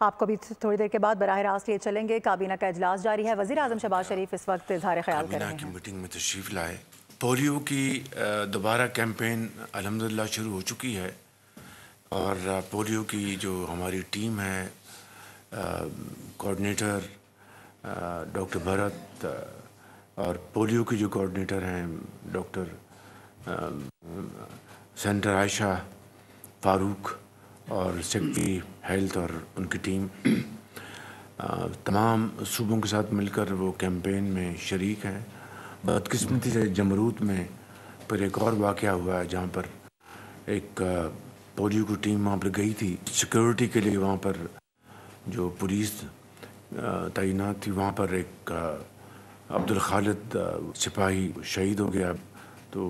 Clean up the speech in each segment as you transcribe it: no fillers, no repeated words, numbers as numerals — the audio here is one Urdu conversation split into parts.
آپ کو بھی تھوڑی دیر کے بعد براہ راست یہ چلیں گے. کابینہ کا اجلاس جاری ہے. وزیر اعظم شہباز شریف اس وقت اظہار خیال کر رہے ہیں. کابینہ کی میٹنگ میں تشریف لائے. پولیو کی دوبارہ کیمپین الحمدللہ شروع ہو چکی ہے اور پولیو کی جو ہماری ٹیم ہے کوآرڈینیٹر ڈاکٹر بھرت اور پولیو کی جو کوآرڈینیٹر ہیں ڈاکٹر سینٹر عائشہ فاروق اور سیکرٹری ہیلتھ اور ان کی ٹیم تمام صوبوں کے ساتھ مل کر وہ کیمپین میں شریک ہیں. بدقسمتی سے جمرود میں پھر ایک اور واقعہ ہوا ہے جہاں پر ایک پولیو کی ٹیم وہاں پر گئی تھی سیکیورٹی کے لیے. وہاں پر جو پولیس تعینات تھی وہاں پر ایک عبدالخالد سپاہی شہید ہو گیا. تو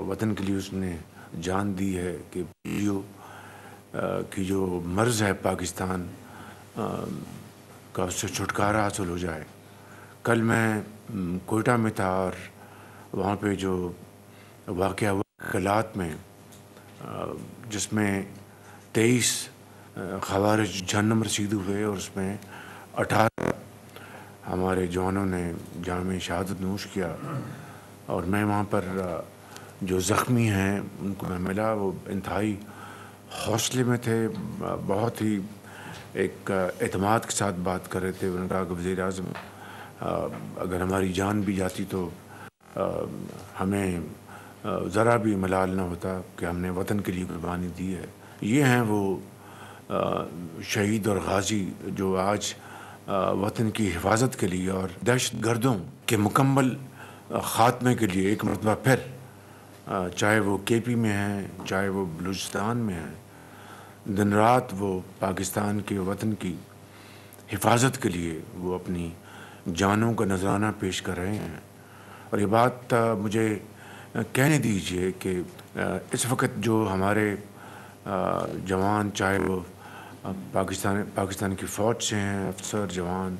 وطن کے لیے اس نے جان دی ہے کہ پولیو کی جو مرض ہے پاکستان کا اس سے چھٹکارا حاصل ہو جائے. کل میں کوئٹہ میں تھا اور وہاں پہ جو واقعہ ہوا کلات میں جس میں 23 خوارج جہنم رسید ہوئے اور اس میں 18 ہمارے جوانوں نے جام شہادت نوش کیا. اور میں وہاں پر جو زخمی ہیں ان کو میں ملا. وہ انتہائی حوصلے میں تھے, بہت ہی ایک اعتماد کے ساتھ بات کر رہے تھے. انہوں نے کہا کہ وزیر اعظم اگر ہماری جان بھی جاتی تو ہمیں ذرا بھی ملال نہ ہوتا کہ ہم نے وطن کے لیے قربانی دی ہے. یہ ہیں وہ شہید اور غازی جو آج وطن کی حفاظت کے لیے اور دہشت گردوں کے مکمل خاتمے کے لیے ایک مرتبہ پھر چاہے وہ کے پی میں ہیں چاہے وہ بلوچستان میں ہیں دن رات وہ پاکستان کے وطن کی حفاظت کے لیے وہ اپنی جانوں کا نذرانہ پیش کر رہے ہیں. اور یہ بات مجھے کہنے دیجئے کہ اس وقت جو ہمارے جوان چاہے وہ پاکستان کی فوج سے ہیں افسر جوان,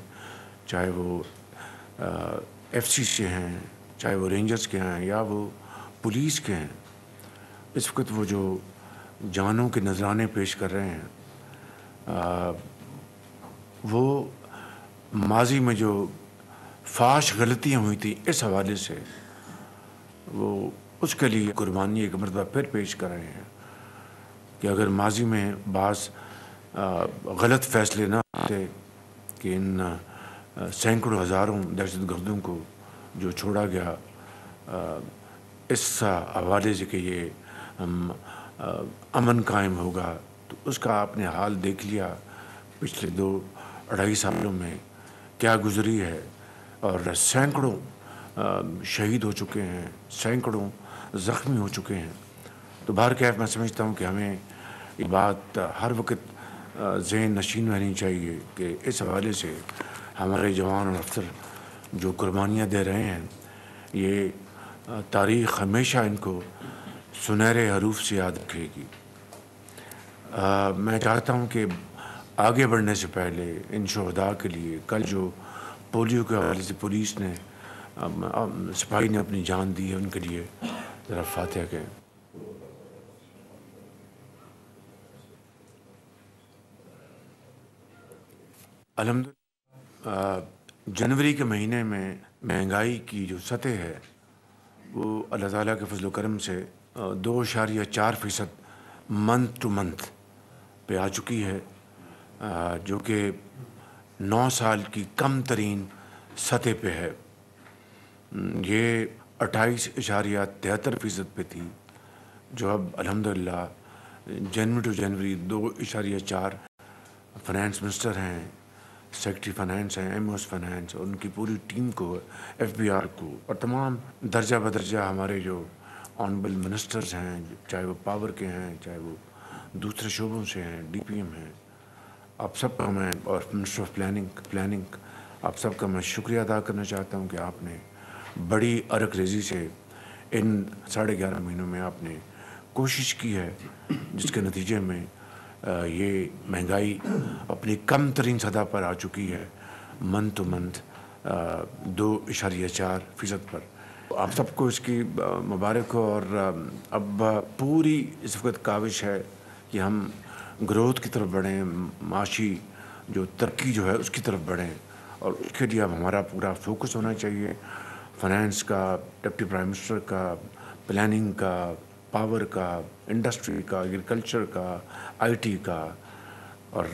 چاہے وہ ایف سی سے ہیں, چاہے وہ رینجرز کے ہیں یا وہ پولیس کے ہیں, اس وقت وہ جو جانوں کے نذرانے پیش کر رہے ہیں وہ ماضی میں جو فاش غلطیاں ہوئی تھیں اس حوالے سے وہ اس کے لیے قربانی ایک مرتبہ پھر پیش کر رہے ہیں کہ اگر ماضی میں بعض غلط فیصلے نہ ہوتے کہ ان سینکڑوں ہزاروں دہشت گردوں کو جو چھوڑا گیا اس حوالے سے کہ یہ امن قائم ہوگا, تو اس کا آپ نے حال دیکھ لیا پچھلے 2-2.5 سالوں میں کیا گزری ہے. اور سینکڑوں شہید ہو چکے ہیں, سینکڑوں زخمی ہو چکے ہیں. تو بہرکیف میں سمجھتا ہوں کہ ہمیں یہ بات ہر وقت ذہن نشین رہنی چاہیے کہ اس حوالے سے ہمارے جوان اور افسر جو قربانیاں دے رہے ہیں یہ تاریخ ہمیشہ ان کو سنہرے حروف سے یاد رکھے گی. میں چاہتا ہوں کہ آگے بڑھنے سے پہلے ان شہداء کے لیے کل جو پولیو کے حوالے سے پولیس نے سپاہی نے اپنی جان دی ہے ان کے لیے ذرا فاتحہ کہیں. الحمدللہ جنوری کے مہینے میں مہنگائی کی جو سطح ہے وہ اللہ تعالیٰ کے فضل و کرم سے 2.4% منتھ ٹو منتھ پہ آ چکی ہے, جو کہ 9 سال کی کم ترین سطح پہ ہے. یہ 28.73% پہ تھی جو اب الحمدللہ جنوری ٹو جنوری 2.4 فائنانس منسٹر ہیں, سیکرٹری فائنانس ہیں, ایم اوز فائنانس اور ان کی پوری ٹیم کو, ایف بی آر کو اور تمام درجہ بدرجہ ہمارے جو آنریبل منسٹرز ہیں چاہے وہ پاور کے ہیں چاہے وہ دوسرے شعبوں سے ہیں, ڈی پی ایم ہیں, آپ سب کا میں اور منسٹر آف پلاننگ آپ سب کا میں شکریہ ادا کرنا چاہتا ہوں کہ آپ نے بڑی عرق ریزی سے ان 11.5 مہینوں میں آپ نے کوشش کی ہے جس کے نتیجے میں یہ مہنگائی اپنی کم ترین سطح پر آ چکی ہے منتھ ٹو منتھ 2.4% پر. آپ سب کو اس کی مبارک ہو. اور اب پوری اس وقت کاوش ہے کہ ہم گروتھ کی طرف بڑھیں, معاشی جو ترقی جو ہے اس کی طرف بڑھیں، اور اس کے لیے اب ہمارا پورا فوکس ہونا چاہیے، فائنینس کا، ڈپٹی پرائم منسٹر کا، پلاننگ کا، پاور کا، انڈسٹری کا، ایگریکلچر کا، آئی ٹی کا، اور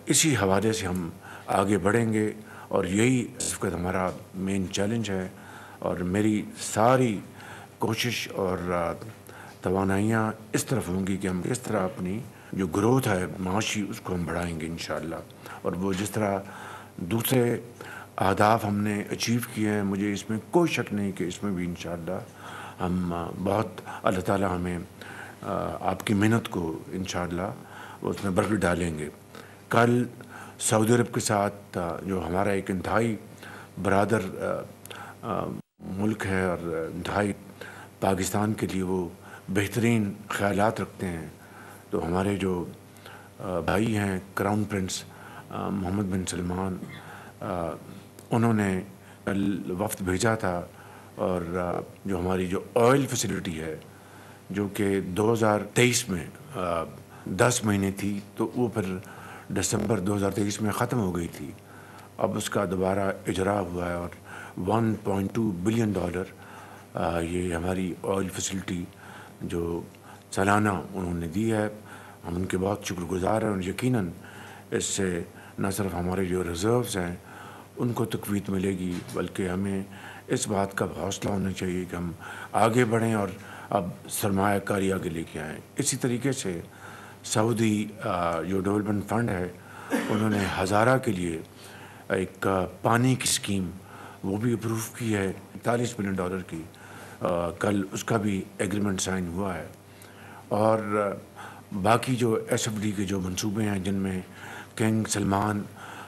اسی حوالے سے ہم آگے بڑھیں گے، اور یہی اس وقت ہمارا مین چیلنج ہے، اور میری ساری کوشش اور توانائیاں اس طرف ہوں گی کہ ہم کس طرح اپنی جو گروتھ ہے معاشی اس کو ہم بڑھائیں گے انشاءاللہ، اور وہ جس طرح دوسرے اہداف ہم نے اچیو کیے ہیں، مجھے اس میں کوئی شک نہیں کہ اس میں بھی انشاءاللہ ہم بہت اللہ تعالیٰ ہمیں آپ کی محنت کو انشاءاللہ اس میں برکت ڈالیں گے۔ کل سعودی عرب کے ساتھ جو ہمارا ایک انتہائی برادر ملک ہے اور انتہائی پاکستان کے لیے وہ بہترین خیالات رکھتے ہیں، تو ہمارے جو بھائی ہیں کراؤن پرنس محمد بن سلمان، انہوں نے کل وفد بھیجا تھا، اور جو ہماری جو آئل فیسلٹی ہے جو کہ 2023 میں 10 مہینے تھی، تو وہ پھر دسمبر 2023 میں ختم ہو گئی تھی، اب اس کا دوبارہ اجرا ہوا ہے، اور $1.2 بلین یہ ہماری آئل فیسلٹی جو سالانہ انہوں نے دی ہے، ہم ان کے بہت شکر گزار ہیں، اور یقیناً اس سے نہ صرف ہمارے جو ریزروز ہیں ان کو تقویت ملے گی، بلکہ ہمیں اس بات کا حوصلہ ہونا چاہیے کہ ہم آگے بڑھیں اور اب سرمایہ کاری آگے لے کے آئیں۔ اسی طریقے سے سعودی جو ڈیولپمنٹ فنڈ ہے، انہوں نے ہزارہ کے لیے ایک پانی کی اسکیم وہ بھی اپروو کی ہے $41 ملین کی، کل اس کا بھی ایگریمنٹ سائن ہوا ہے، اور باقی جو ایس ایف ڈی کے جو منصوبے ہیں جن میں کنگ سلمان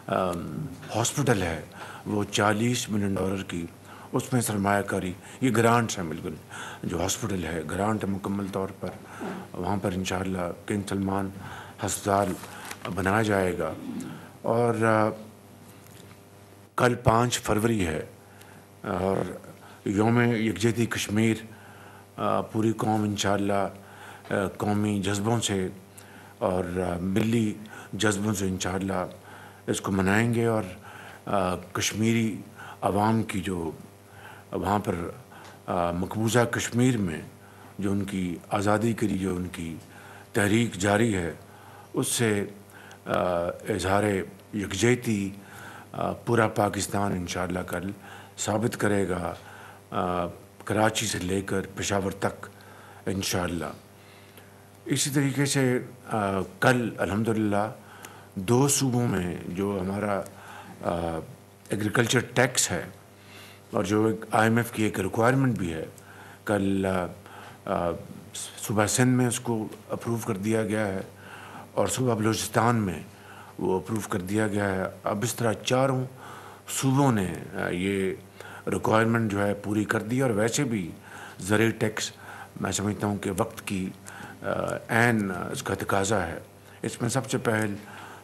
ہاسپٹل ہے وہ $40 ملین کی، اس میں سرمایہ کاری، یہ گرانٹس ہیں، بالکل جو ہاسپٹل ہے گرانٹ ہے مکمل طور پر، وہاں پر انشاءاللہ کنگ سلمان ہسپتال بنایا جائے گا، اور کل 5 فروری ہے اور یوم یکجہتی کشمیر، پوری قوم انشاءاللہ قومی جذبوں سے اور ملی جذبوں سے انشاءاللہ اس کو منائیں گے، اور کشمیری عوام کی جو وہاں پر مقبوضہ کشمیر میں جو ان کی آزادی کے لیے جو ان کی تحریک جاری ہے، اس سے اظہار یکجہتی پورا پاکستان انشاءاللہ کل ثابت کرے گا، کراچی سے لے کر پشاور تک انشاءاللہ۔ اسی طریقے سے کل الحمدللہ 2 صوبوں میں جو ہمارا ایگریکلچر ٹیکس ہے، اور جو ایک IMF کی ایک ریکوائرمنٹ بھی ہے، کل صوبہ سندھ میں اس کو اپروو کر دیا گیا ہے، اور صوبہ بلوچستان میں وہ اپروو کر دیا گیا ہے۔ اب اس طرح 4 صوبوں نے یہ ریکوائرمنٹ جو ہے پوری کر دی، اور ویسے بھی زرعی ٹیکس میں سمجھتا ہوں کہ وقت کی عین اس کا تقاضا ہے۔ اس میں سب سے پہل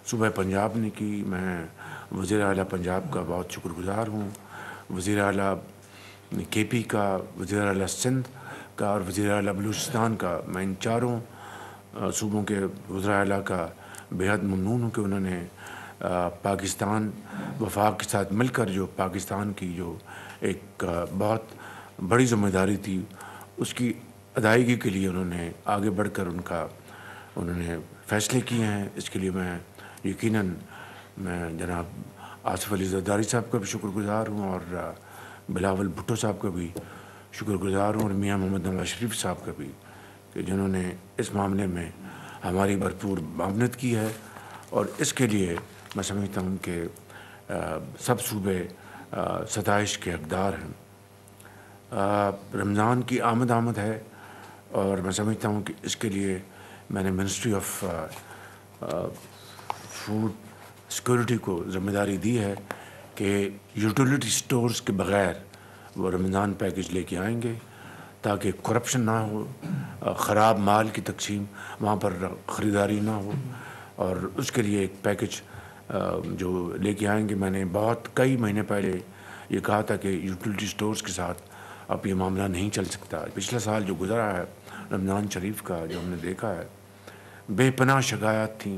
صوبہ پنجاب نے کی، میں وزیر اعلیٰ پنجاب کا بہت شکر گزار ہوں، وزیر اعلیٰ KP کا، وزیر اعلیٰ سندھ کا، اور وزیر اعلیٰ بلوچستان کا، میں ان 4 صوبوں کے وزراء اعلیٰ کا بےحد ممنون ہوں کہ انہوں نے پاکستان وفاق کے ساتھ مل کر جو پاکستان کی جو ایک بہت بڑی ذمہ داری تھی اس کی ادائیگی کے لیے انہوں نے آگے بڑھ کر انہوں نے فیصلے کیے ہیں۔ اس کے لیے میں یقیناً جناب آصف علی زرداری صاحب کا بھی شکر گزار ہوں، اور بلاول بھٹو صاحب کا بھی شکر گزار ہوں، اور میاں محمد نواز شریف صاحب کا بھی، کہ جنہوں نے اس معاملے میں ہماری بھرپور معاونت کی ہے، اور اس کے لیے میں سمجھتا ہوں کہ سب صوبے ستائش کے حقدار ہیں۔ رمضان کی آمد ہے، اور میں سمجھتا ہوں کہ اس کے لیے میں نے منسٹری آف فوڈ سیکورٹی کو ذمہ داری دی ہے کہ یوٹیلیٹی سٹورز کے بغیر وہ رمضان پیکج لے کے آئیں گے، تاکہ کرپشن نہ ہو، خراب مال کی تقسیم وہاں پر خریداری نہ ہو، اور اس کے لیے ایک پیکج جو لے کے آئیں گے۔ میں نے کئی مہینے پہلے یہ کہا تھا کہ یوٹیلیٹی سٹورز کے ساتھ اب یہ معاملہ نہیں چل سکتا۔ پچھلا سال جو گزرا ہے رمضان شریف کا، جو ہم نے دیکھا ہے، بے پناہ شکایات تھیں،